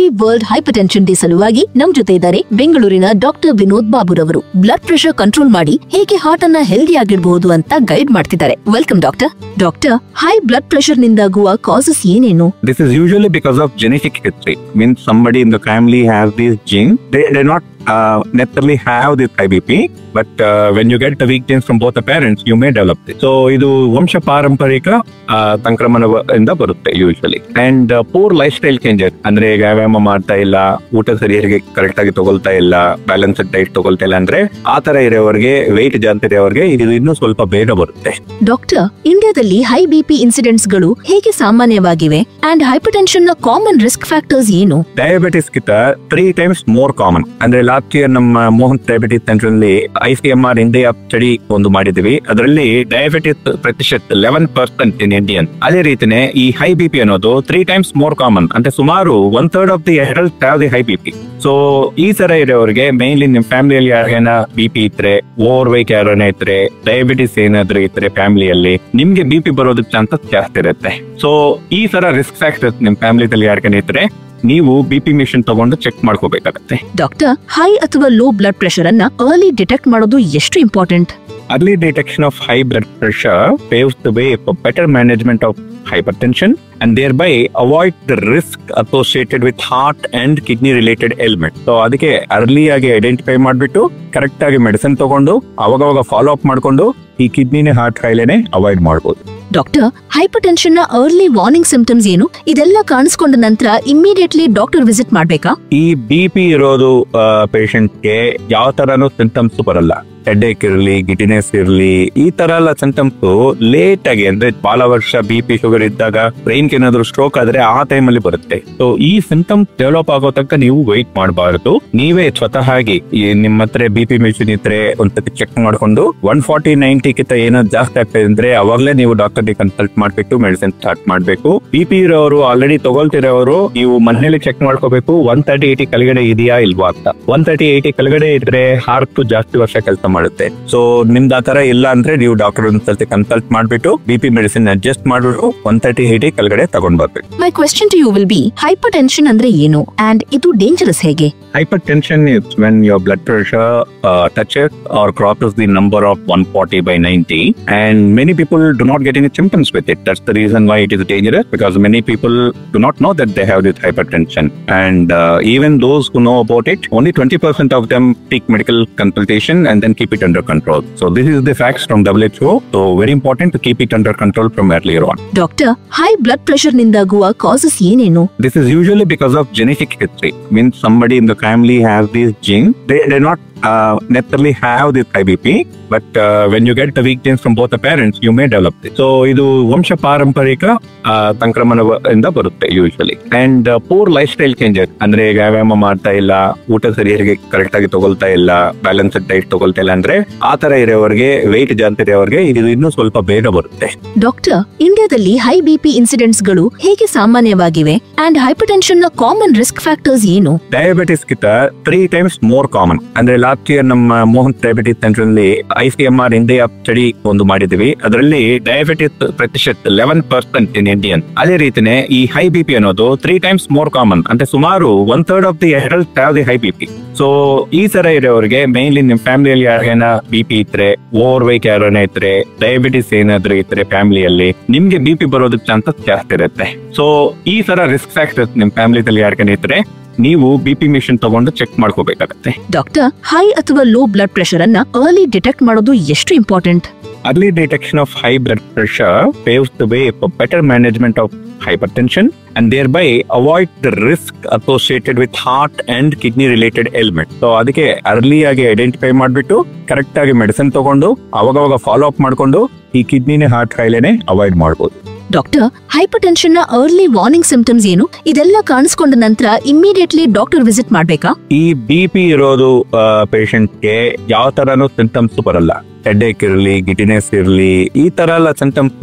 ಈ world hyper tension day ಸಲುವಾಗಿ ನಮ್ ಜೊತೆ ಇದ್ದಾರೆ ಬೆಂಗಳೂರಿನ ಡಾಕ್ಟರ್ ವಿನೋದ್ ಬಾಬುರವರು. ಬ್ಲಡ್ ಪ್ರೆಷರ್ ಕಂಟ್ರೋಲ್ ಮಾಡಿ ಹೇಗೆ ಹಾರ್ಟ್ ಅನ್ನ ಹೆಲ್ದಿ ಆಗಿಡಬಹುದು ಅಂತ ಗೈಡ್ ಮಾಡ್ತಿದ್ದಾರೆ. Welcome doctor. Doctor, high blood pressure ನಿಂದಾಗುವ ಕಾಸಸ್ ಏನೇನು? This is usually because of genetic history. Means somebody in the family has this gene. They not necessarily have this high BP, but when you get the weak genes from both the parents, you may develop this. So ಇದು ವಂಶ ಪಾರಂಪರಿಕ ಸಂಕ್ರಮಣದಿಂದ ಬರುತ್ತೆ usually. And poor life style changes, ಅಂದ್ರೆ ವ್ಯಾಯಾಮ ಮಾಡ್ತಾ ಇಲ್ಲ, ಊಟ ಸರಿಯಾಗಿ ಕರೆಕ್ಟ್ ಆಗಿ ತಗೊಳ್ತಾ ಇಲ್ಲ, ಬ್ಯಾಲೆನ್ಸ್ಡ್ ಡೈಟ್ ತಗೊಳ್ತಾ ಇಲ್ಲ ಅಂದ್ರೆ ಆ ತರ ಇರೋವರಿಗೆ, ವೆಯ್ಟ್ ಜಾಸ್ತಿ ಇರೋವರಿಗೆ ಇದು ಇನ್ನೂ ಸ್ವಲ್ಪ ಬೇಗ ಬರುತ್ತೆ. ಡಾಕ್ಟರ್, ಇಂಡಿಯಾದಲ್ಲಿ ಹೈ ಬಿಪಿ ಇನ್ಸಿಡೆಂಟ್ಸ್ ಗಳು ಹೇಗೆ ಸಾಮಾನ್ಯವಾಗಿವೆ ಅಂಡ್ ಹೈಪರ್ ಟೆನ್ಷನ್ ನ ಕಾಮನ್ ರಿಸ್ಕ್ ಫ್ಯಾಕ್ಟರ್ಸ್ ಏನು? ಡಯಾಬಿಟಿಸ್ ಗಿಂತ 3 times ಮೋರ್ ಕಾಮನ್. ಅಂದ್ರೆ ಲಾಸ್ಟ್ ಇಯರ್ ನಮ್ಮ ಮೋಹನ್ ಡಯಾಬಿಟಿಸ್ ಸೆಂಟರ್ ಅಲ್ಲಿ ICMR ಇಂಡಿಯಾ ಸ್ಟಡಿ ಒಂದು ಮಾಡಿದ್ವಿ. ಅದರಲ್ಲಿ ಡಯಾಬಿಟಿಸ್ ಪ್ರತಿಶತ 11% ಇನ್ ಇಂಡಿಯನ್. ಅದೇ ರೀತಿನೇ ಈ ಹೈ ಬಿಪಿ ಅನ್ನೋದು 3 times ಮೋರ್ ಕಾಮನ್. ಅಂದ್ರೆ ಸುಮಾರು 1/3 of the adults have the high BP. So ಈ ತರ ಇರೋರಿಗೆ ಮೇನ್ಲಿ ನಿಮ್ ಫ್ಯಾಮಿಲಿಯಲ್ಲಿ ಯಾರಿಗೇನ ಬಿಪಿ ಇದ್ರೆ, ಓವರ್ ವೇಟ್ ಯಾರನ್ನ ಇದ್ರೆ, ಡಯಾಬಿಟಿಸ್ ಏನಾದ್ರೂ ಇದ್ರೆ ಫ್ಯಾಮಿಲಿಯಲ್ಲಿ ನಿಮ್ಗೆ ಬಿಪಿ ಬರೋದಕ್ಕೆ ಚಾನ್ಸಸ್ ಜಾಸ್ತಿ ಇರುತ್ತೆ. ಸೊ ಈ ತರ ರಿಸ್ಕ್ ಫ್ಯಾಕ್ಟರ್ಸ್ ನಿಮ್ ಫ್ಯಾಮಿಲಿದಲ್ಲಿ ಯಾರಿಗೇನ ಇದ್ರೆ ನೀವು ಬಿಪಿ ಮಿಷನ್ ತಗೊಂಡು ಚೆಕ್ ಮಾಡ್ಕೋಬೇಕಾಗತ್ತೆ. ಡಾಕ್ಟರ್, ಹೈ ಅಥವಾ ಲೋ ಬ್ಲಡ್ ಪ್ರೆಷರ್ ಅನ್ನ ಅರ್ಲಿ ಡಿಟೆಕ್ಟ್ ಮಾಡೋದು ಎಷ್ಟು important? Early detection of high blood pressure paves the way for better management of hypertension and thereby avoid the risk associated with heart and kidney related ailments. So ಅದಕ್ಕೆ early ಆಗಿ identify ಮಾಡ್ಬಿಟ್ಟು correct ಆಗಿ medicine ತಗೊಂಡು ಅವಾಗ follow up ಮಾಡ್ಕೊಂಡು ಈ ಕಿಡ್ನಿನೇ heart ಕಾಯಿಲೆನೆ avoid ಮಾಡಬಹುದು. Doctor, hyper tension ನ ಅರ್ಲಿ ವಾರ್ನಿಂಗ್ ಸಿಂಪ್ಟಮ್ಸ್ ಏನು? ಇದೆಲ್ಲ ಕಾಣಿಸ್ಕೊಂಡ ನಂತರ ಇಮಿಡಿಯೇಟ್ಲಿ ಡಾಕ್ಟರ್ ವಿಸಿಟ್ ಮಾಡ್ಬೇಕಾ? ಈ ಬಿಪಿ ಇರೋದು ಪೇಷಂಟ್ಗೆ ಯಾವ ತರನು ಸಿಂಪ್ಟಮ್ಸ್ ಬರಲ್ಲ. ಹೆಡ್ಏಕ್ ಇರ್ಲಿ, ಗಿಟಿನೆಸ್ ಇರ್ಲಿ, ಈ ತರ ಎಲ್ಲ ಸಿಂಪ್ಟಮ್ಸ್ ಲೇಟ್ ಆಗಿ, ಅಂದ್ರೆ ಬಹಳ ವರ್ಷ ಬಿಪಿ ಶುಗರ್ ಇದ್ದಾಗ ಬ್ರೈನ್ ಏನಾದ್ರು ಸ್ಟ್ರೋಕ್ ಆದ್ರೆ ಆ ಟೈಮ್ ಅಲ್ಲಿ ಬರುತ್ತೆ. ಸೊ ಈ ಸಿಂಪ್ಟಮ್ಸ್ ಡೆವಲಪ್ ಆಗೋ ತನಕ ನೀವು ವೆಯ್ಟ್ ಮಾಡಬಾರದು. ನೀವೇ ಸ್ವತಃ ಆಗಿ ನಿಮ್ಮ ಹತ್ರ ಬಿಪಿ ಮೆಷಿನ್ ಇದ್ರೆ ಒಂದ್ಸತಿ ಚೆಕ್ ಮಾಡ್ಕೊಂಡು 140/90 ಗಿಂತ ಏನಾದ್ರು ಜಾಸ್ತಿ ಆಗ್ತದೆ ಅಂದ್ರೆ ಅವಾಗಲೇ ನೀವು ಡಾಕ್ಟರ್ ಕನ್ಸಲ್ಟ್ ಮಾಡ್ಬಿಟ್ಟು ಮೆಡಿಸಿನ್ ಸ್ಟಾರ್ಟ್ ಮಾಡ್ಬೇಕು. ಬಿಪಿ ಇರೋರು, ಆಲ್ರೆಡಿ ತಗೊಳ್ತಿರೋರು ನೀವು ಮನೇಲಿ ಚೆಕ್ ಮಾಡ್ಕೋಬೇಕು 130/80 ಕೆಳಗಡೆ ಇದೆಯಾ ಇಲ್ವಾ ಅಂತ. 130/80 ಕೆಳಗಡೆ ಇದ್ರೆ ಹಾರ್ಟ್ ಜಾಸ್ತಿ ವರ್ಷ ಕೆಲಸ ಮಾಡುತ್ತೆ. ಸೊ ನಿಮ್ದು ಆತರ ಇಲ್ಲ ಅಂದ್ರೆ ನೀವು ಡಾಕ್ಟರ್ ಒಂದ್ಸತಿ ಕನ್ಸಲ್ಟ್ ಮಾಡ್ಬಿಟ್ಟು ಬಿಪಿ ಮೆಡಿಸಿನ್ ಅಡ್ಜಸ್ಟ್ ಮಾಡ್ಬಿಟ್ಟು 130/80 ಕೆಳಗಡೆ ತಗೊಂಡ್ ಬರ್ಬೇಕು. My question to you will be, hypertension ಅಂದ್ರೆ ಏನು ಅಂಡ್ ಇದು ಡೇಂಜರಸ್ ಹೇಗೆ? Hypertension is when your blood pressure touches or crosses the number of 140/90, and many people do not get any symptoms with it. That's the reason why it is dangerous, because many people do not know that they have this hypertension, and even those who know about it, only 20% of them seek medical consultation and then keep it under control. So this is the facts from WHO. So very important to keep it under control from earlier on. Doctor, high blood pressure ನಿಂದಾಗುವ causes ಏನೇನು? This is usually because of genetic history. Means somebody in the family has this gene. They not necessarily have this high BP, but when you get the weak genes from both the parents, you may develop this. So ಇದು ವಂಶ ಪಾರಂಪರಿಕ ಸಂಕ್ರಮಣದಿಂದ ಬರುತ್ತೆ usually. And poor life style changes, ಅಂದ್ರೆ ವ್ಯಾಯಾಮ ಮಾಡ್ತಾ ಇಲ್ಲ, ಊಟ ಸರಿಯಾಗಿ ಕರೆಕ್ಟ್ ಆಗಿ ತಗೊಳ್ತಾ ಇಲ್ಲ, ಬ್ಯಾಲೆನ್ಸ್ಡ್ ಡೈಟ್ ತಗೊಳ್ತಾ ಇಲ್ಲ ಅಂದ್ರೆ ಆ ತರ ಇರೋವರಿಗೆ, ವೆಯ್ಟ್ ಜಾಸ್ತಿ ಇರೋವರಿಗೆ ಇದು ಇನ್ನೂ ಸ್ವಲ್ಪ ಬೇಗ ಬರುತ್ತೆ. ಡಾಕ್ಟರ್, ಇಂಡಿಯಾದಲ್ಲಿ ಹೈ ಬಿಪಿ ಇನ್ಸಿಡೆಂಟ್ಸ್ ಗಳು ಹೇಗೆ ಸಾಮಾನ್ಯವಾಗಿವೆ ಅಂಡ್ ಹೈಪರ್ ಟೆನ್ಷನ್ ನ ಕಾಮನ್ ರಿಸ್ಕ್ ಫ್ಯಾಕ್ಟರ್ಸ್ ಏನು? ಡಯಾಬಿಟಿಸ್ ಗಿಂತ 3 times ಮೋರ್ ಕಾಮನ್. ಅಂದ್ರೆ ಲಾಸ್ಟ್ ಇಯರ್ ನಮ್ಮ ಮೋಹನ್ ಡಯಾಬಿಟಿಸ್ ಸೆಂಟರ್ ಅಲ್ಲಿ ICMR ಇಂಡಿಯಾ ಸ್ಟಡಿ ಒಂದು ಮಾಡಿದ್ವಿ. ಅದರಲ್ಲಿ ಡಯಾಬಿಟಿಸ್ ಪ್ರತಿಶತ 11% ಇನ್ ಇಂಡಿಯನ್. ಅದೇ ರೀತಿನೇ ಈ ಹೈ ಬಿಪಿ ಅನ್ನೋದು 3 times ಮೋರ್ ಕಾಮನ್. ಅಂದ್ರೆ ಸುಮಾರು 1/3 of the adults have the high BP. So ಈ ತರ ಇರೋರಿಗೆ ಮೇನ್ಲಿ ನಿಮ್ ಫ್ಯಾಮಿಲಿಯಲ್ಲಿ ಯಾರಿಗೇನ ಬಿಪಿ ಇದ್ರೆ, ಓವರ್ ವೇಟ್ ಯಾರನ್ನ ಇದ್ರೆ, ಡಯಾಬಿಟಿಸ್ ಏನಾದ್ರೂ ಇದ್ರೆ ಫ್ಯಾಮಿಲಿಯಲ್ಲಿ ನಿಮ್ಗೆ ಬಿಪಿ ಬರೋದಕ್ಕೆ ಚಾನ್ಸಸ್ ಜಾಸ್ತಿ ಇರುತ್ತೆ. ಸೊ ಈ ತರ ರಿಸ್ಕ್ ಫ್ಯಾಕ್ಟರ್ಸ್ ನಿಮ್ ಫ್ಯಾಮಿಲಿಯಲ್ಲಿ ಯಾರಿಗೇನ ಇದ್ರೆ ನೀವು ಬಿಪಿ ಮಿಷನ್ ತಗೊಂಡು ಚೆಕ್ ಮಾಡ್ಕೋಬೇಕಾಗತ್ತೆ. ಡಾಕ್ಟರ್, ಹೈ ಅಥವಾ ಲೋ ಬ್ಲಡ್ ಪ್ರೆಷರ್ ಅನ್ನ ಅರ್ಲಿ ಡಿಟೆಕ್ಟ್ ಮಾಡೋದು ಎಷ್ಟು important? Early detection of high blood pressure paves the way for better management of hypertension and thereby avoid the risk associated with heart and kidney related ailments. So ಅದಕ್ಕೆ early ಆಗಿ identify ಮಾಡ್ಬಿಟ್ಟು correct ಆಗಿ medicine ತಗೊಂಡು ಅವಾಗ follow up ಮಾಡ್ಕೊಂಡು ಈ ಕಿಡ್ನಿನೇ heart ಕಾಯಿಲೆನೆ avoid ಮಾಡಬಹುದು. Doctor, hyper tension ನ ಅರ್ಲಿ ವಾರ್ನಿಂಗ್ ಸಿಂಪ್ಟಮ್ಸ್ ಏನು? ಇದೆಲ್ಲ ಕಾಣಿಸ್ಕೊಂಡ ನಂತರ ಇಮಿಡಿಯೇಟ್ಲಿ ಡಾಕ್ಟರ್ ವಿಸಿಟ್ ಮಾಡ್ಬೇಕಾ? ಈ ಬಿಪಿ ಇರೋದು ಪೇಷಂಟ್ಗೆ ಯಾವ ತರನು ಸಿಂಪ್ಟಮ್ಸ್ ಬರಲ್ಲ. ಹೆಡ್ಏಕ್ ಇರ್ಲಿ, ಗಿಟಿನೆಸ್ ಇರ್ಲಿ, ಈ ತರ ಎಲ್ಲ ಸಿಂಟಮ್ಸ್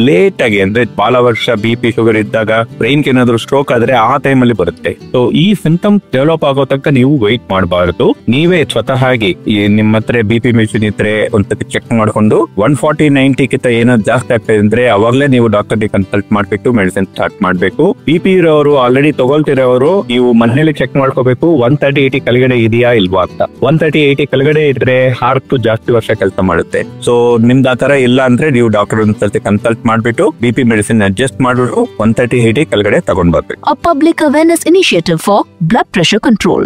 ಲೇಟ್ ಆಗಿ ಅಂದ್ರೆ ಬಹಳ ವರ್ಷ BP ಶುಗರ್ ಇದ್ದಾಗ ಬ್ರೈನ್ ಏನಾದ್ರು ಸ್ಟ್ರೋಕ್ ಆದ್ರೆ ಆ ಟೈಮ್ ಅಲ್ಲಿ ಬರುತ್ತೆ. ಸೊ ಈ ಸಿಂಟಮ್ಸ್ ಡೆವಲಪ್ ಆಗೋ ತನಕ ನೀವು ವೆಯ್ಟ್ ಮಾಡಬಾರದು. ನೀವೇ ಸ್ವತಃ ಆಗಿ ನಿಮ್ಮ ಹತ್ರ BP ಮೆಷಿನ್ ಇದ್ರೆ ಒಂದ್ಸತಿ ಚೆಕ್ ಮಾಡ್ಕೊಂಡು 140/90 ಗಿಂತ ಏನಾದ್ರು ಜಾಸ್ತಿ ಆಗ್ತಾ ಅಂದ್ರೆ ಅವಾಗಲೇ ನೀವು ಡಾಕ್ಟರ್ ಕನ್ಸಲ್ಟ್ ಮಾಡ್ಬಿಟ್ಟು ಮೆಡಿಸಿನ್ ಸ್ಟಾರ್ಟ್ ಮಾಡ್ಬೇಕು. BP ಇರೋರು ಆಲ್ರೆಡಿ ತಗೊಳ್ತಿರೋರು ನೀವು ಮನೇಲಿ ಚೆಕ್ ಮಾಡ್ಕೋಬೇಕು 130/80 ಕೆಳಗಡೆ ಇದೆಯಾ ಇಲ್ವಾ ಅಂತ. 130/80 ಕೆಳಗಡೆ ಇದ್ರೆ ಹಾರ್ಟ್ ಜಾಸ್ತಿ ವರ್ಷ ಕೆಲಸ ಮಾಡುತ್ತೆ. ಸೊ ನಿಮ್ದು ಆತರ ಇಲ್ಲ ಅಂದ್ರೆ ನೀವು ಡಾಕ್ಟರ್ ಒಂದ್ಸತಿ ಕನ್ಸಲ್ಟ್ ಮಾಡ್ಬಿಟ್ಟು BP ಮೆಡಿಸಿನ್ ಅಡ್ಜಸ್ಟ್ ಮಾಡ್ಬಿಟ್ಟು 130/80 ಕೆಳಗಡೆ ತಗೊಂಡ್ ಬರ್ಬೇಕು. A public awareness initiative for blood pressure control.